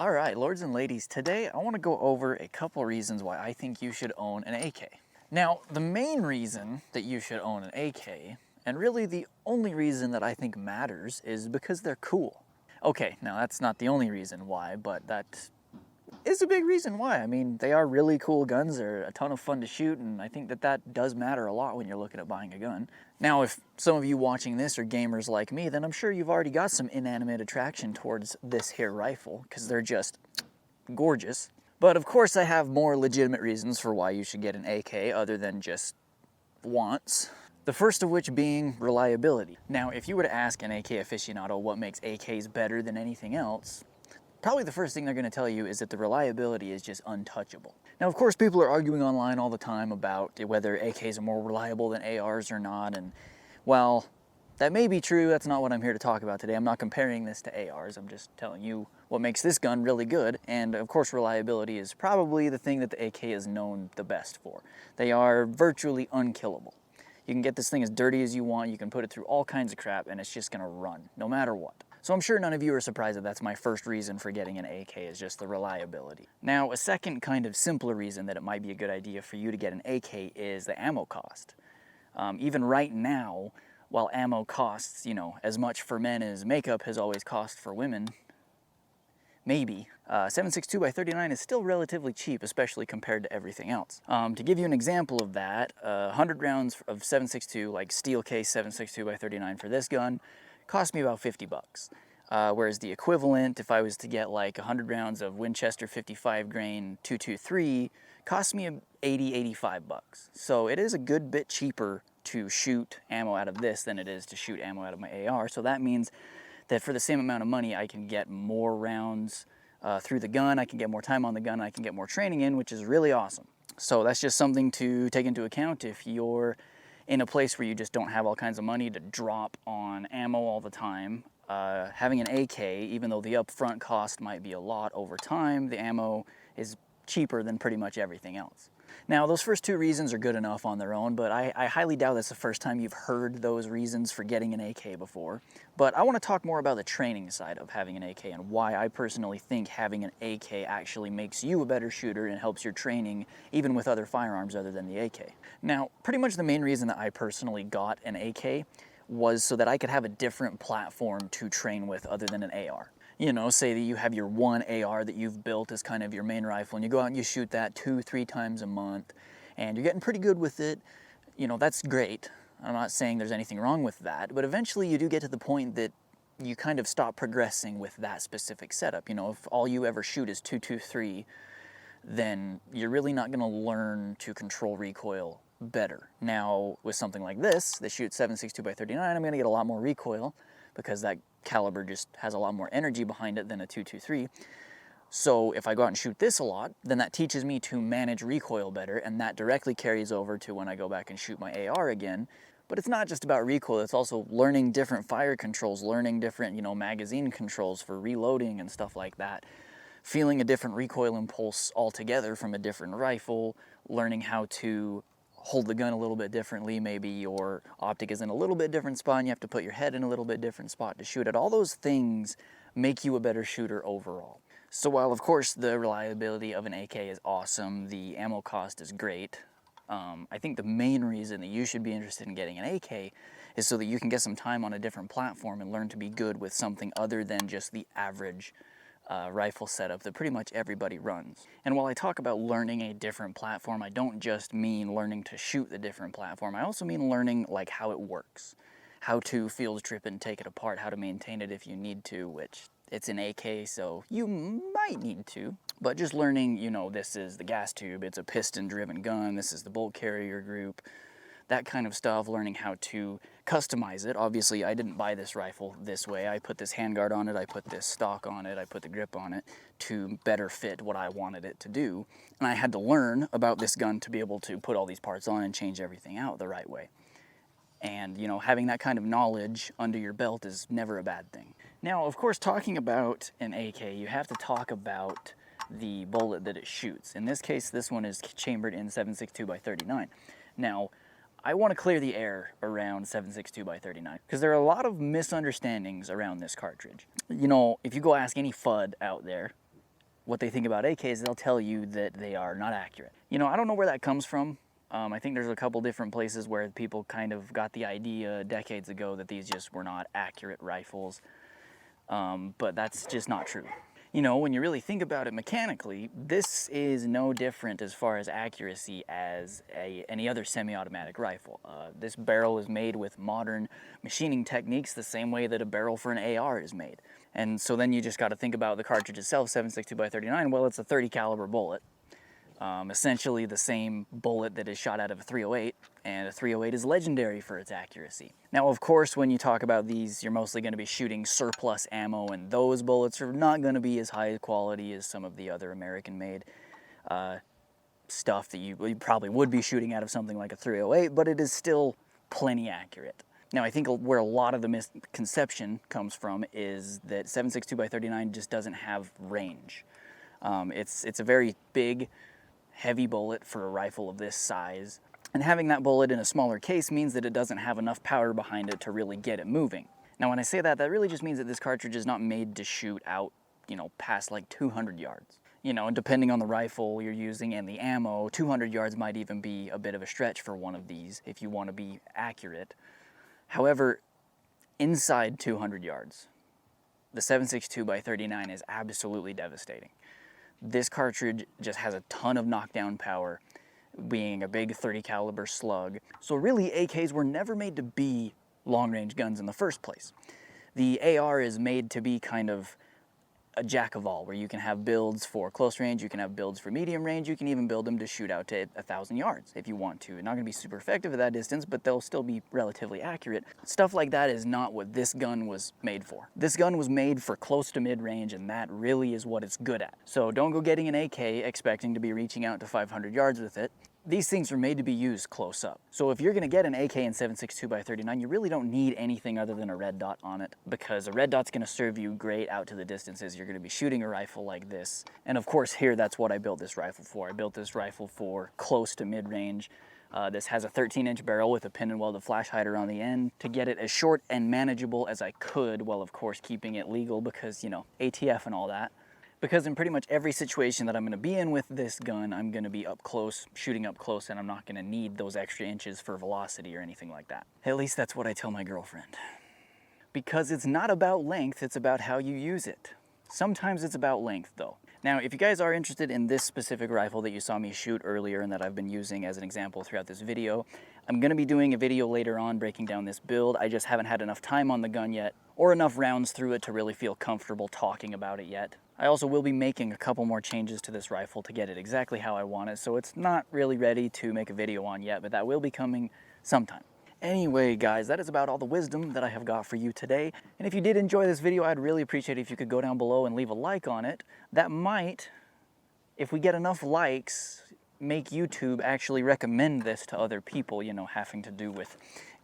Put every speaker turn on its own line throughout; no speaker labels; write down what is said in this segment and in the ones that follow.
Alright, lords and ladies, today I want to go over a couple reasons why I think you should own an AK. Now, the main reason that you should own an AK, and really the only reason that I think matters, is because they're cool. Okay, now that's not the only reason why, but that is a big reason why. I mean, they are really cool guns, they're a ton of fun to shoot, and I think that does matter a lot when you're looking at buying a gun. Now, if some of you watching this are gamers like me, then I'm sure you've already got some inanimate attraction towards this here rifle, because they're just gorgeous. But of course I have more legitimate reasons for why you should get an AK other than just wants. The first of which being reliability. Now, if you were to ask an AK aficionado what makes AKs better than anything else, probably the first thing they're going to tell you is that the reliability is just untouchable. Now, of course, people are arguing online all the time about whether AKs are more reliable than ARs or not, and while that may be true, that's not what I'm here to talk about today. I'm not comparing this to ARs, I'm just telling you what makes this gun really good, and of course reliability is probably the thing that the AK is known the best for. They are virtually unkillable. You can get this thing as dirty as you want, you can put it through all kinds of crap, and it's just going to run, no matter what. So I'm sure none of you are surprised that that's my first reason for getting an AK, is just the reliability. Now, a second kind of simpler reason that it might be a good idea for you to get an AK is the ammo cost. Even right now, while ammo costs, as much for men as makeup has always cost for women, maybe, 7.62 by 39 is still relatively cheap, especially compared to everything else. To give you an example of that, 100 rounds of 7.62, like steel case 7.62 by 39 for this gun, cost me about 50 bucks. Whereas the equivalent, if I was to get like 100 rounds of Winchester 55 grain 223, cost me 80, 85 bucks. So it is a good bit cheaper to shoot ammo out of this than it is to shoot ammo out of my AR. So that means that for the same amount of money, I can get more rounds through the gun, I can get more time on the gun, I can get more training in, which is really awesome. So that's just something to take into account if you're in a place where you just don't have all kinds of money to drop on ammo all the time. Having an AK, even though the upfront cost might be a lot, over time, the ammo is cheaper than pretty much everything else. Now, those first two reasons are good enough on their own, but I highly doubt that's the first time you've heard those reasons for getting an AK before. But I want to talk more about the training side of having an AK and why I personally think having an AK actually makes you a better shooter and helps your training even with other firearms other than the AK. Now, pretty much the main reason that I personally got an AK was so that I could have a different platform to train with other than an AR. Say that you have your one AR that you've built as kind of your main rifle, and you go out and you shoot that 2-3 times a month, and you're getting pretty good with it. That's great. I'm not saying there's anything wrong with that, but eventually you do get to the point that you kind of stop progressing with that specific setup. If all you ever shoot is 2-2-3, then you're really not going to learn to control recoil better. Now, with something like this that shoots 7.62 by 39, I'm going to get a lot more recoil because that caliber just has a lot more energy behind it than a 2.23. So if I go out and shoot this a lot, then that teaches me to manage recoil better, and that directly carries over to when I go back and shoot my AR again. But it's not just about recoil, it's also learning different fire controls, learning different, magazine controls for reloading and stuff like that. Feeling a different recoil impulse altogether from a different rifle, learning how to hold the gun a little bit differently, maybe your optic is in a little bit different spot and you have to put your head in a little bit different spot to shoot it. All those things make you a better shooter overall. So while of course the reliability of an AK is awesome, the ammo cost is great, I think the main reason that you should be interested in getting an AK is so that you can get some time on a different platform and learn to be good with something other than just the average rifle setup that pretty much everybody runs. And while I talk about learning a different platform, I don't just mean learning to shoot the different platform. I also mean learning like how it works, how to field trip and take it apart, how to maintain it if you need to, which it's an AK, so you might need to. But just learning, this is the gas tube, it's a piston-driven gun, this is the bolt carrier group, that kind of stuff, learning how to customize it. Obviously, I didn't buy this rifle this way. I put this handguard on it, I put this stock on it, I put the grip on it to better fit what I wanted it to do. And I had to learn about this gun to be able to put all these parts on and change everything out the right way. And, having that kind of knowledge under your belt is never a bad thing. Now, of course, talking about an AK, you have to talk about the bullet that it shoots. In this case, this one is chambered in 7.62 by 39. Now, I want to clear the air around 7.62 by 39 because there are a lot of misunderstandings around this cartridge. If you go ask any FUD out there, what they think about AKs, they'll tell you that they are not accurate. You know, I don't know where that comes from. I think there's a couple different places where people kind of got the idea decades ago that these just were not accurate rifles, but that's just not true. You know, when you really think about it mechanically, this is no different as far as accuracy as any other semi-automatic rifle. This barrel is made with modern machining techniques the same way that a barrel for an AR is made. And so then you just got to think about the cartridge itself, 7.62x39. Well, it's a 30 caliber bullet. Essentially the same bullet that is shot out of a .308, and a .308 is legendary for its accuracy. Now, of course, when you talk about these, you're mostly going to be shooting surplus ammo, and those bullets are not going to be as high quality as some of the other American-made stuff that you probably would be shooting out of something like a .308, but it is still plenty accurate. Now, I think where a lot of the misconception comes from is that 7.62x39 just doesn't have range. It's a very big, heavy bullet for a rifle of this size, and having that bullet in a smaller case means that it doesn't have enough power behind it to really get it moving. Now, when I say that, that really just means that this cartridge is not made to shoot out, you know, past like 200 yards. You know, and depending on the rifle you're using and the ammo, 200 yards might even be a bit of a stretch for one of these if you want to be accurate. However, inside 200 yards, the 7.62x39 is absolutely devastating. This cartridge just has a ton of knockdown power, being a big 30 caliber slug. So really, AKs were never made to be long-range guns in the first place. The AR is made to be kind of a jack of all, where you can have builds for close range, you can have builds for medium range, you can even build them to shoot out to 1,000 yards if you want to. Not going to be super effective at that distance, but they'll still be relatively accurate. Stuff like that is not what this gun was made for. This gun was made for close to mid-range, and that really is what it's good at. So don't go getting an AK expecting to be reaching out to 500 yards with it. These things are made to be used close up. So if you're going to get an AK in 7.62x39, you really don't need anything other than a red dot on it, because a red dot's going to serve you great out to the distances you're going to be shooting a rifle like this. And of course here, that's what I built this rifle for. I built this rifle for close to mid-range. This has a 13-inch barrel with a pin and welded flash hider on the end to get it as short and manageable as I could, while of course keeping it legal because, you know, ATF and all that. Because in pretty much every situation that I'm going to be in with this gun, I'm going to be up close, shooting up close, and I'm not going to need those extra inches for velocity or anything like that. At least that's what I tell my girlfriend. Because it's not about length, it's about how you use it. Sometimes it's about length, though. Now, if you guys are interested in this specific rifle that you saw me shoot earlier and that I've been using as an example throughout this video, I'm going to be doing a video later on breaking down this build. I just haven't had enough time on the gun yet, or enough rounds through it to really feel comfortable talking about it yet. I also will be making a couple more changes to this rifle to get it exactly how I want it, so it's not really ready to make a video on yet, but that will be coming sometime. Anyway, guys, that is about all the wisdom that I have got for you today. And if you did enjoy this video, I'd really appreciate it if you could go down below and leave a like on it. That might, if we get enough likes, make YouTube actually recommend this to other people, you know, having to do with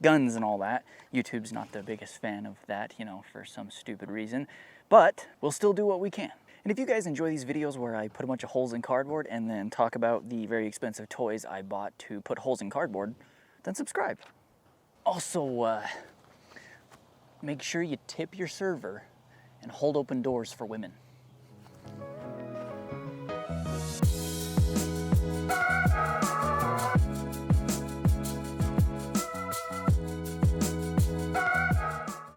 guns and all that. YouTube's not the biggest fan of that, you know, for some stupid reason. But we'll still do what we can. And if you guys enjoy these videos where I put a bunch of holes in cardboard and then talk about the very expensive toys I bought to put holes in cardboard, then subscribe. Also, make sure you tip your server and hold open doors for women.